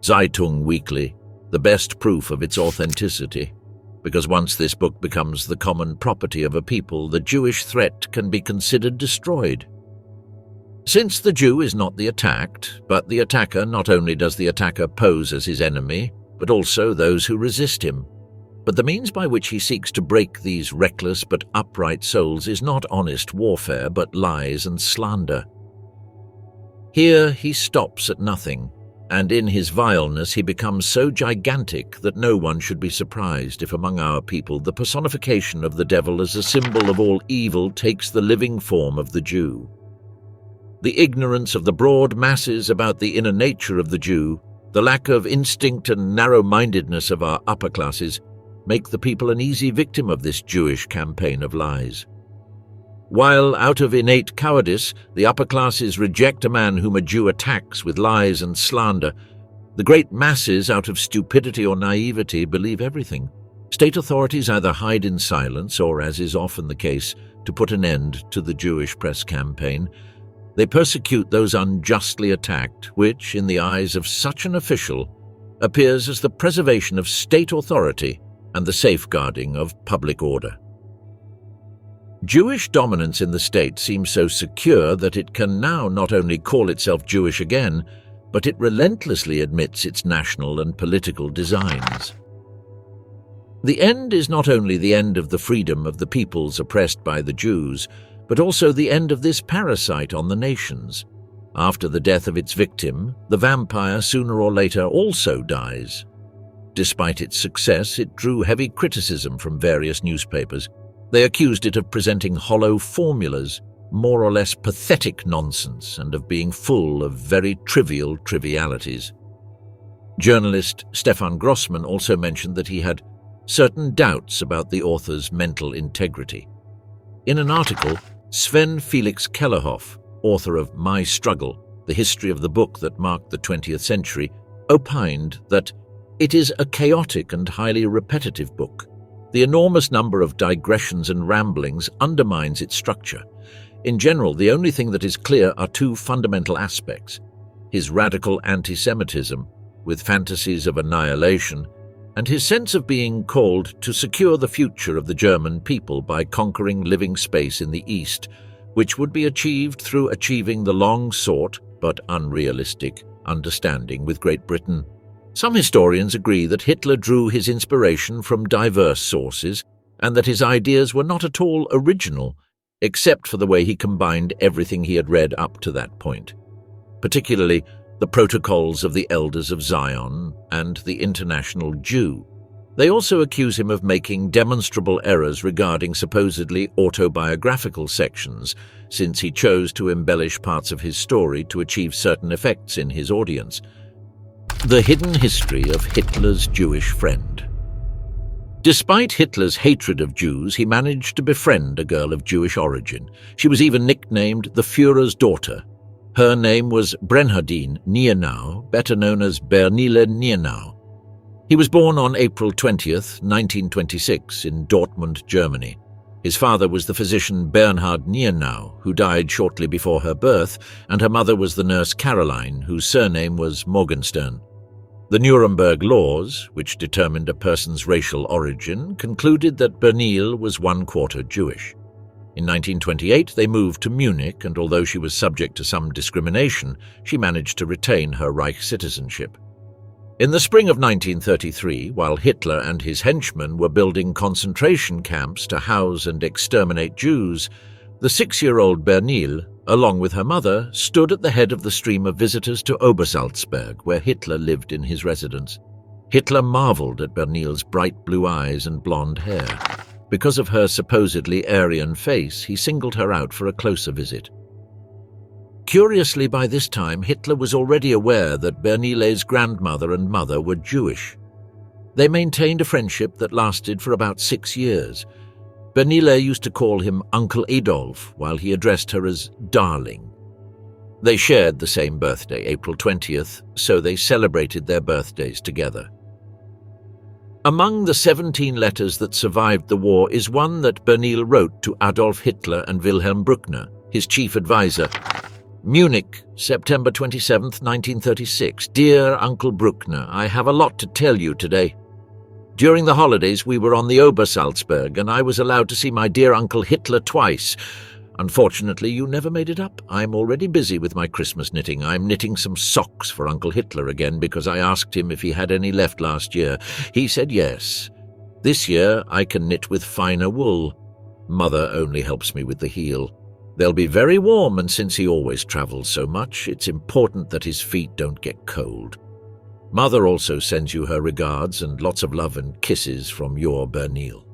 Zeitung Weekly, the best proof of its authenticity, because once this book becomes the common property of a people, the Jewish threat can be considered destroyed. Since the Jew is not the attacked, but the attacker, not only does the attacker pose as his enemy, but also those who resist him. But the means by which he seeks to break these reckless but upright souls is not honest warfare, but lies and slander. Here he stops at nothing, and in his vileness he becomes so gigantic that no one should be surprised if among our people the personification of the devil as a symbol of all evil takes the living form of the Jew. The ignorance of the broad masses about the inner nature of the Jew, the lack of instinct and narrow-mindedness of our upper classes, make the people an easy victim of this Jewish campaign of lies. While, out of innate cowardice, the upper classes reject a man whom a Jew attacks with lies and slander, the great masses, out of stupidity or naivety, believe everything. State authorities either hide in silence or, as is often the case, to put an end to the Jewish press campaign, they persecute those unjustly attacked, which, in the eyes of such an official, appears as the preservation of state authority and the safeguarding of public order. Jewish dominance in the state seems so secure that it can now not only call itself Jewish again, but it relentlessly admits its national and political designs. The end is not only the end of the freedom of the peoples oppressed by the Jews, but also the end of this parasite on the nations. After the death of its victim, the vampire sooner or later also dies. Despite its success, it drew heavy criticism from various newspapers. They accused it of presenting hollow formulas, more or less pathetic nonsense, and of being full of very trivial trivialities. Journalist Stefan Grossman also mentioned that he had certain doubts about the author's mental integrity. In an article, Sven Felix Kellerhoff, author of My Struggle, the history of the book that marked the 20th century, opined that it is a chaotic and highly repetitive book. The enormous number of digressions and ramblings undermines its structure. In general, the only thing that is clear are two fundamental aspects: his radical antisemitism, with fantasies of annihilation, and his sense of being called to secure the future of the German people by conquering living space in the East, which would be achieved through achieving the long-sought but unrealistic understanding with Great Britain. Some historians agree that Hitler drew his inspiration from diverse sources and that his ideas were not at all original, except for the way he combined everything he had read up to that point, particularly the Protocols of the Elders of Zion and the International Jew. They also accuse him of making demonstrable errors regarding supposedly autobiographical sections, since he chose to embellish parts of his story to achieve certain effects in his audience. The hidden history of Hitler's Jewish friend. Despite Hitler's hatred of Jews, he managed to befriend a girl of Jewish origin. She was even nicknamed the Führer's daughter. Her name was Bernhardine Nienau, better known as Bernile Nienau. He was born on April 20th, 1926, in Dortmund, Germany. His father was the physician Bernhard Nienau, who died shortly before her birth, and her mother was the nurse Caroline, whose surname was Morgenstern. The Nuremberg laws, which determined a person's racial origin, concluded that Bernile was 1/4 Jewish. In 1928, they moved to Munich, and although she was subject to some discrimination, she managed to retain her Reich citizenship. In the spring of 1933, while Hitler and his henchmen were building concentration camps to house and exterminate Jews, the 6-year-old Bernile, along with her mother, stood at the head of the stream of visitors to Obersalzberg, where Hitler lived in his residence. Hitler marveled at Bernile's bright blue eyes and blonde hair. Because of her supposedly Aryan face, he singled her out for a closer visit. Curiously, by this time, Hitler was already aware that Bernile's grandmother and mother were Jewish. They maintained a friendship that lasted for about 6 years. Bernile used to call him Uncle Adolf, while he addressed her as Darling. They shared the same birthday, April 20th, so they celebrated their birthdays together. Among the 17 letters that survived the war is one that Bernile wrote to Adolf Hitler and Wilhelm Bruckner, his chief advisor. Munich, September 27, 1936. Dear Uncle Bruckner, I have a lot to tell you today. During the holidays, we were on the Obersalzberg, and I was allowed to see my dear Uncle Hitler twice. Unfortunately, you never made it up. I'm already busy with my Christmas knitting. I'm knitting some socks for Uncle Hitler again because I asked him if he had any left last year. He said yes. This year, I can knit with finer wool. Mother only helps me with the heel. They'll be very warm, and since he always travels so much, it's important that his feet don't get cold. Mother also sends you her regards and lots of love and kisses from your Bernile.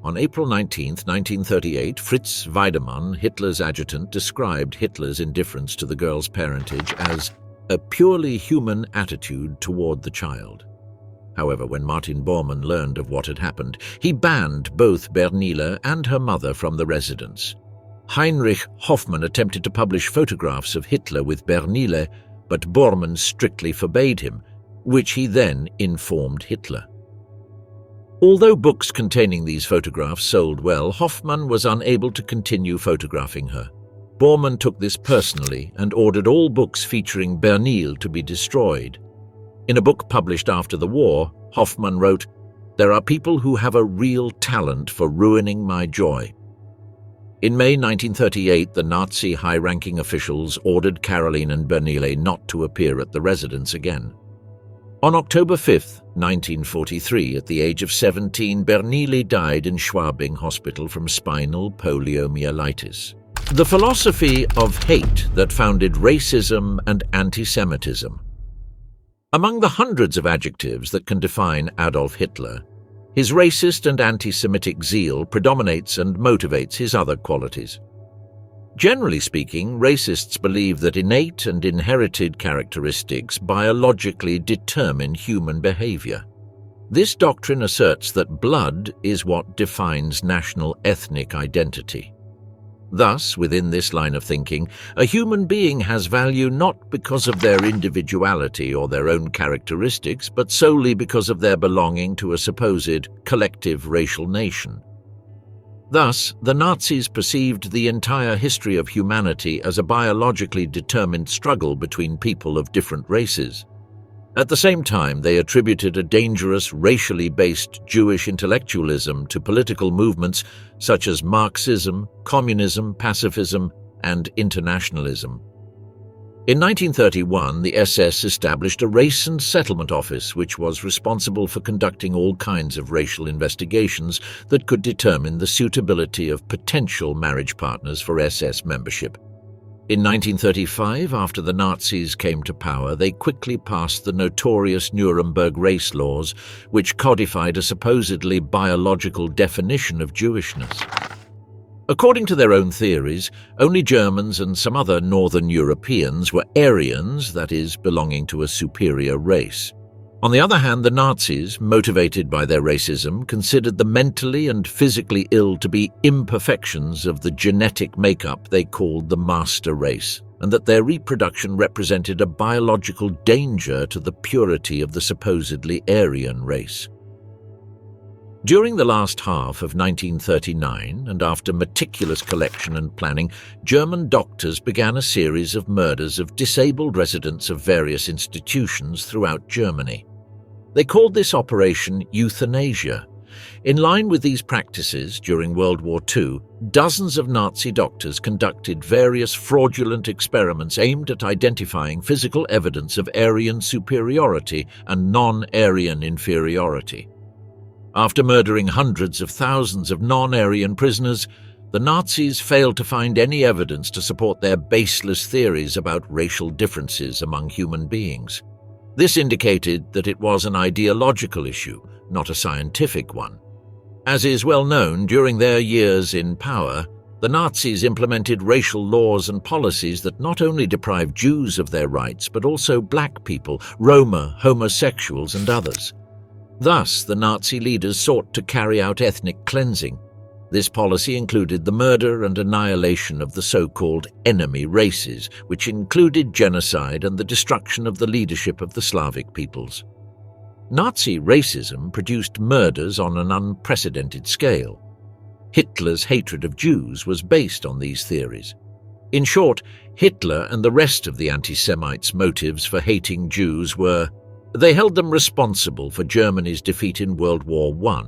On April 19, 1938, Fritz Weidemann, Hitler's adjutant, described Hitler's indifference to the girl's parentage as a purely human attitude toward the child. However, when Martin Bormann learned of what had happened, he banned both Bernile and her mother from the residence. Heinrich Hoffmann attempted to publish photographs of Hitler with Bernile, but Bormann strictly forbade him, which he then informed Hitler. Although books containing these photographs sold well, Hoffmann was unable to continue photographing her. Bormann took this personally and ordered all books featuring Bernil to be destroyed. In a book published after the war, Hoffmann wrote, "There are people who have a real talent for ruining my joy." In May 1938, the Nazi high-ranking officials ordered Caroline and Bernile not to appear at the residence again. On October 5, 1943, at the age of 17, Bernili died in Schwabing Hospital from spinal poliomyelitis. The philosophy of hate that founded racism and antisemitism. Among the hundreds of adjectives that can define Adolf Hitler, his racist and anti-Semitic zeal predominates and motivates his other qualities. Generally speaking, racists believe that innate and inherited characteristics biologically determine human behavior. This doctrine asserts that blood is what defines national ethnic identity. Thus, within this line of thinking, a human being has value not because of their individuality or their own characteristics, but solely because of their belonging to a supposed collective racial nation. Thus, the Nazis perceived the entire history of humanity as a biologically determined struggle between people of different races. At the same time, they attributed a dangerous, racially based Jewish intellectualism to political movements such as Marxism, communism, pacifism, and internationalism. In 1931, the SS established a race and settlement office which was responsible for conducting all kinds of racial investigations that could determine the suitability of potential marriage partners for SS membership. In 1935, after the Nazis came to power, they quickly passed the notorious Nuremberg race laws, which codified a supposedly biological definition of Jewishness. According to their own theories, only Germans and some other Northern Europeans were Aryans, that is, belonging to a superior race. On the other hand, the Nazis, motivated by their racism, considered the mentally and physically ill to be imperfections of the genetic makeup they called the master race, and that their reproduction represented a biological danger to the purity of the supposedly Aryan race. During the last half of 1939, and after meticulous collection and planning, German doctors began a series of murders of disabled residents of various institutions throughout Germany. They called this operation euthanasia. In line with these practices, during World War II, dozens of Nazi doctors conducted various fraudulent experiments aimed at identifying physical evidence of Aryan superiority and non-Aryan inferiority. After murdering hundreds of thousands of non-Aryan prisoners, the Nazis failed to find any evidence to support their baseless theories about racial differences among human beings. This indicated that it was an ideological issue, not a scientific one. As is well known, during their years in power, the Nazis implemented racial laws and policies that not only deprived Jews of their rights, but also black people, Roma, homosexuals, and others. Thus, the Nazi leaders sought to carry out ethnic cleansing. This policy included the murder and annihilation of the so-called enemy races, which included genocide and the destruction of the leadership of the Slavic peoples. Nazi racism produced murders on an unprecedented scale. Hitler's hatred of Jews was based on these theories. In short, Hitler and the rest of the anti-Semites' motives for hating Jews were: they held them responsible for Germany's defeat in World War I.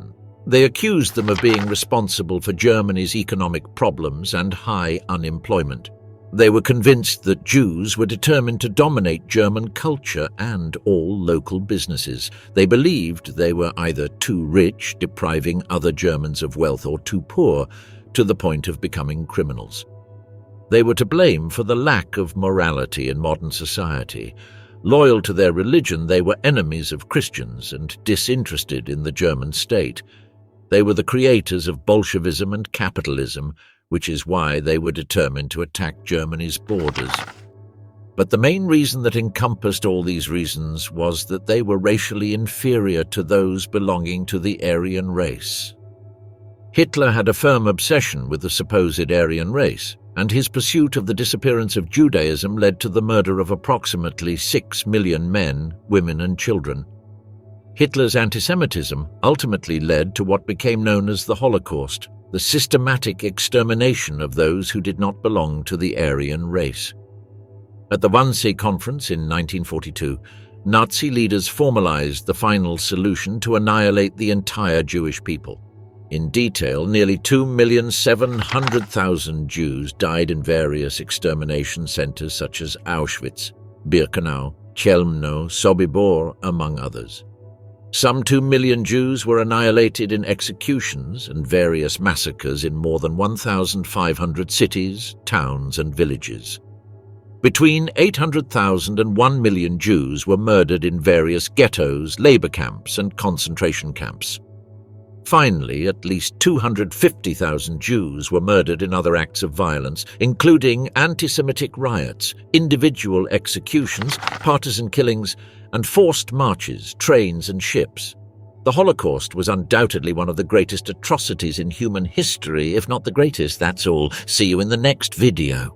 They accused them of being responsible for Germany's economic problems and high unemployment. They were convinced that Jews were determined to dominate German culture and all local businesses. They believed they were either too rich, depriving other Germans of wealth, or too poor, to the point of becoming criminals. They were to blame for the lack of morality in modern society. Loyal to their religion, they were enemies of Christians and disinterested in the German state. They were the creators of Bolshevism and capitalism, which is why they were determined to attack Germany's borders. But the main reason that encompassed all these reasons was that they were racially inferior to those belonging to the Aryan race. Hitler had a firm obsession with the supposed Aryan race, and his pursuit of the disappearance of Judaism led to the murder of approximately 6 million men, women, and children. Hitler's antisemitism ultimately led to what became known as the Holocaust, the systematic extermination of those who did not belong to the Aryan race. At the Wannsee Conference in 1942, Nazi leaders formalized the final solution to annihilate the entire Jewish people. In detail, nearly 2,700,000 Jews died in various extermination centers such as Auschwitz, Birkenau, Chelmno, Sobibor, among others. Some 2 million Jews were annihilated in executions and various massacres in more than 1,500 cities, towns, and villages. Between 800,000 and 1 million Jews were murdered in various ghettos, labor camps, and concentration camps. Finally, at least 250,000 Jews were murdered in other acts of violence, including antisemitic riots, individual executions, partisan killings, and forced marches, trains, and ships. The Holocaust was undoubtedly one of the greatest atrocities in human history, if not the greatest. That's all. See you in the next video.